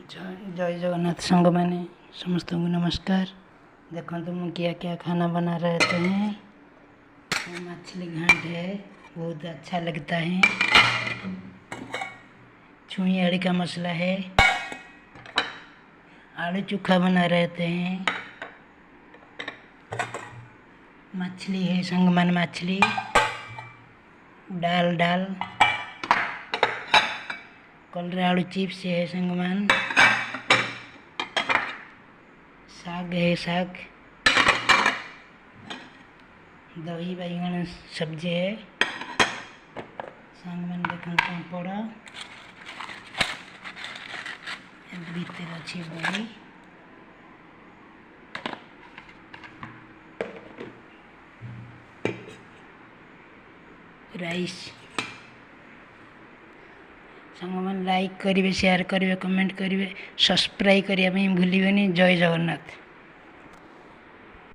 जय जगन्नाथ संग मैंने समस्त को नमस्कार। देखो तो मैं क्या क्या खाना बना रहे हैं। मछली घाट है, बहुत अच्छा लगता है। छुई आड़ी का मसला है। आलू चोखा बना रहे हैं। मछली है, संगमन मछली, दाल कलरे आलू चिप्स है, संगमन साग है, साग दही बैगन सब्जी है, संगमन देखो पापड़ भीतर अच्छी बड़ी राइस। संगमन लाइक करेंगे, शेयर करेंगे, कमेंट करेंगे, सब्सक्राइब करने भूलिए। जय जगन्नाथ।